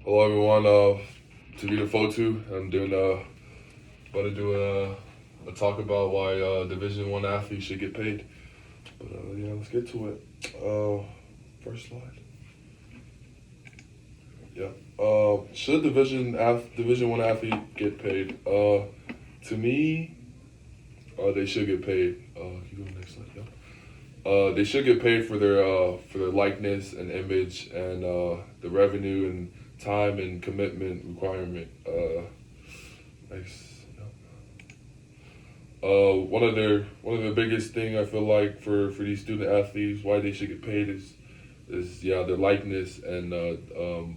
Hello everyone, Tavita Fotu. I'm doing about to do a talk about why Division One athletes should get paid. But yeah, let's get to it. First slide. Yeah. Should Division One athlete get paid? To me, they should get paid. Can you go to the next slide? Yeah. They should get paid for their likeness and image and the revenue and time and commitment requirement. Nice. One of the biggest thing I feel like for these student athletes why they should get paid is yeah their likeness and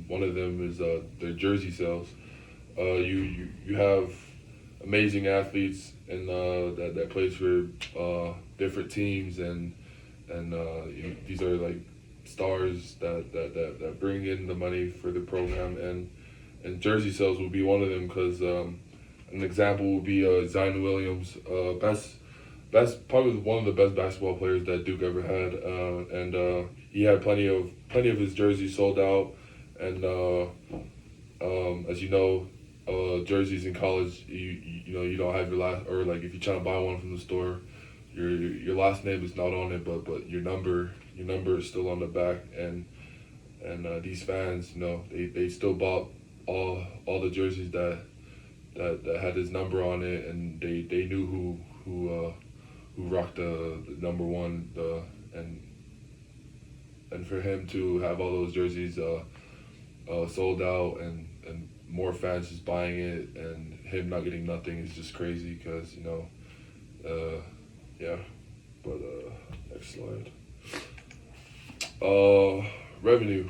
one of them is their jersey sales. You have amazing athletes and that plays for different teams and these are like stars that bring in the money for the program and jersey sales will be one of them because an example would be Zion Williams, best probably one of the best basketball players that Duke ever had, and he had plenty of his jerseys sold out, and as you know, jerseys in college you know you don't have your last or like if you're trying to buy one from the store, your last name is not on it, but your number is still on the back, and these fans, you know, they still bought all the jerseys that had his number on it, and they knew who rocked the number one and for him to have all those jerseys sold out and more fans just buying it and him not getting nothing is just crazy because you know yeah but next slide. Revenue.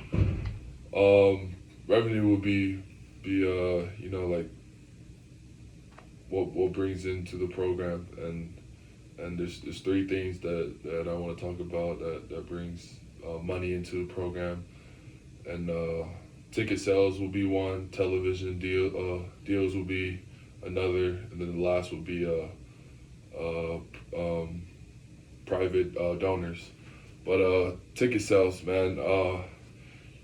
Revenue will be you know like what brings into the program and there's three things that I want to talk about that brings money into the program and ticket sales will be one, television deals will be another, and then the last will be uh, um, private donors. But ticket sales, man,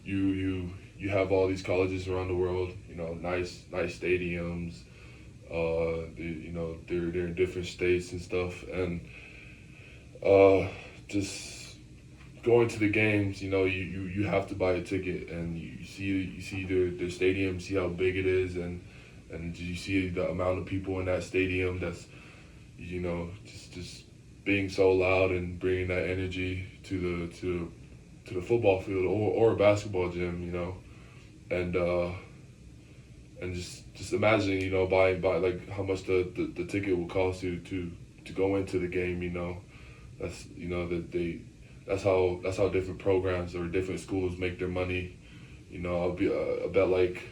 you have all these colleges around the world, you know, nice stadiums. You know, they're in different states and stuff, and just going to the games, you know, you have to buy a ticket, and you see their stadium, see how big it is, and you see the amount of people in that stadium. That's you know just being so loud and bringing that energy to the football field or a basketball gym, you know, and and just imagining, you know, buy like how much the ticket will cost you to go into the game, you know. That's you know that they that's how different programs or different schools make their money. You know, I bet like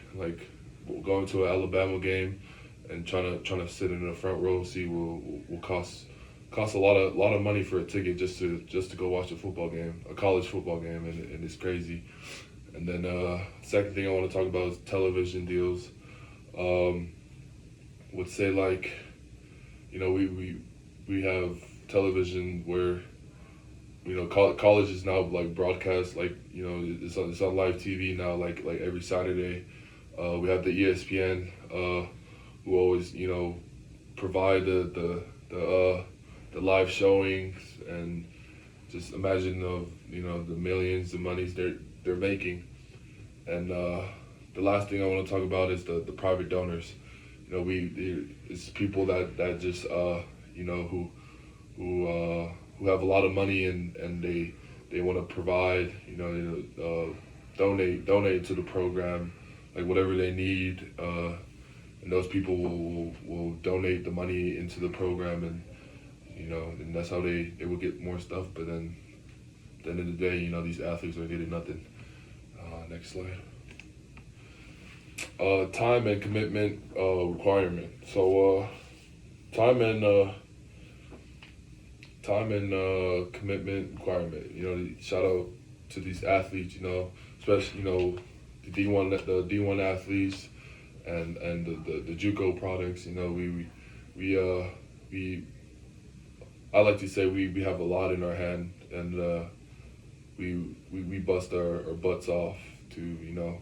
going to an Alabama game and trying to sit in the front row seat will cost a lot of money for a ticket just to go watch a football game, a college football game, and it's crazy. And then second thing I want to talk about is television deals. Um, would say like, you know, we have television where you know college is now like broadcast like you know it's on live TV now like every Saturday. We have the ESPN who always you know provide the live showings and just imagine of you know the millions of monies they're making. And the last thing I want to talk about is the private donors. You know, it's people that just you know who have a lot of money and they want to provide donate to the program like whatever they need and those people will donate the money into the program and you know and that's how they will get more stuff, but then at the end of the day you know these athletes are getting nothing. Next slide. Time and commitment requirement. So time and commitment requirement. You know, shout out to these athletes. You know, especially you know the D1 athletes and the JUCO products. You know, we I like to say we have a lot in our hand and we bust our butts off to you know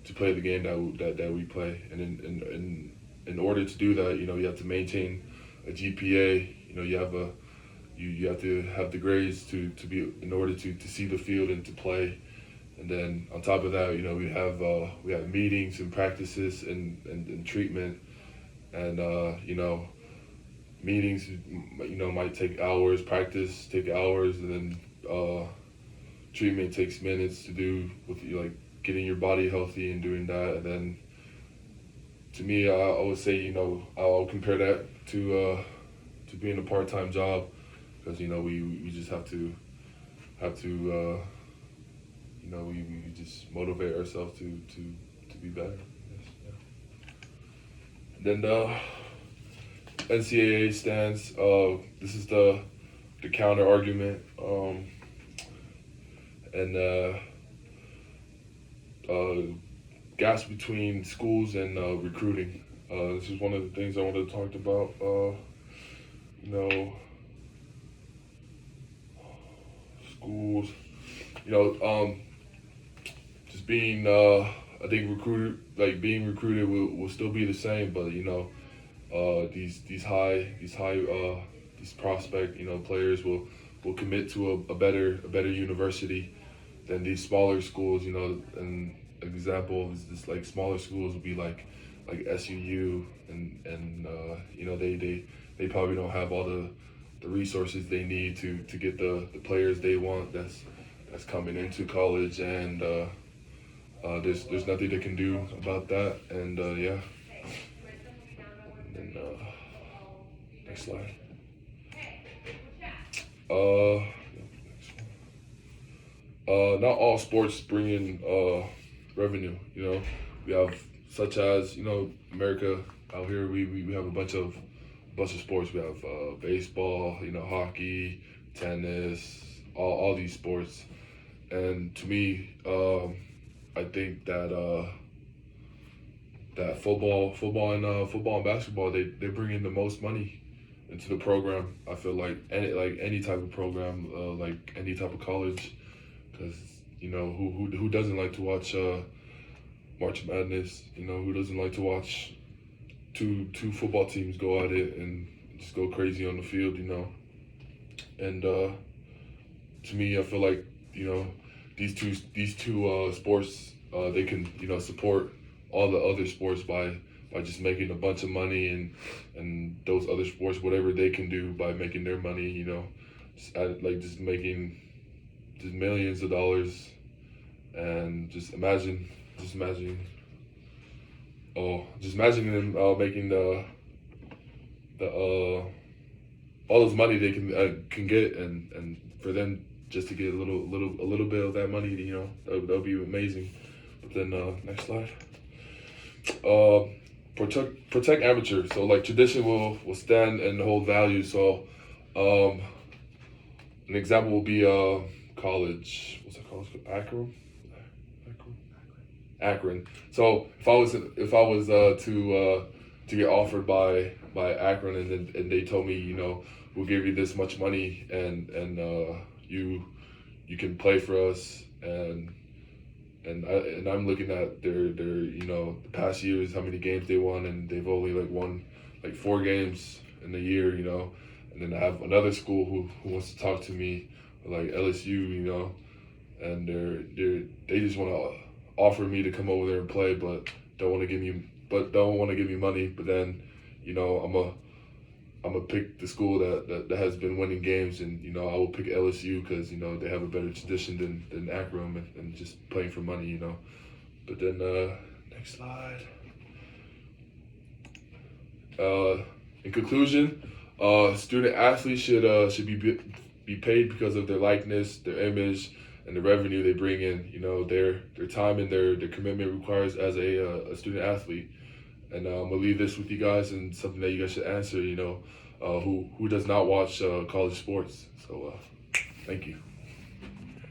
to play the game that we play. And in order to do that, you have to maintain a GPA. You have to have the grades to be in order to see the field and to play. And then on top of that, we have meetings and practices and treatment, and meetings might take hours, practice take hours, and then treatment takes minutes to do with getting your body healthy and doing that. And then to me, I would say I'll compare that to being a part-time job, because we just have to we just motivate ourselves to be better. Yes, yeah. Then the NCAA stands. This is the counter argument, and gaps between schools and recruiting. This is one of the things I wanted to talk about. Schools. Just being, I think being recruited will still be the same, but these prospect players will commit to a better university than these smaller schools. And an example is this, like, smaller schools would be like SUU, and they probably don't have all the resources they need to get the players they want that's coming into college, and there's nothing they can do about that. And yeah. And then next slide. Not all sports bring in revenue. We have, such as America out here. We have a bunch of sports. We have baseball, hockey, tennis, all these sports. And to me, I think that that football and basketball, they bring in the most money into the program. I feel like any type of program, like any type of college, because who doesn't like to watch March Madness? Who doesn't like to watch two football teams go at it and just go crazy on the field? And to me, I feel like these two sports, they can support all the other sports by just making a bunch of money, and those other sports, whatever they can do by making their money, just making just millions of dollars. And just imagining them making the all this money they can get, and for them just to get a little bit of that money, that would be amazing. But then next slide. Protect amateur. So, like, tradition will stand and hold value. So an example will be college. What's that college called? Akron. So if I was to get offered by Akron, and they told me, we'll give you this much money, and you can play for us, and I'm looking at their the past years, how many games they won, and they've only won 4 games in a year, and then I have another school who wants to talk to me, like LSU, and they just want to offer me to come over there and play, but don't want to give me money. But then I'm gonna pick the school that has been winning games, and I will pick LSU because they have a better tradition than Akron, and just playing for money. But then next slide. In conclusion, student athletes should be paid because of their likeness, their image, and the revenue they bring in. Their time and their commitment requires as a student athlete. And I'm gonna leave this with you guys, and something that you guys should answer. Who does not watch college sports? So thank you.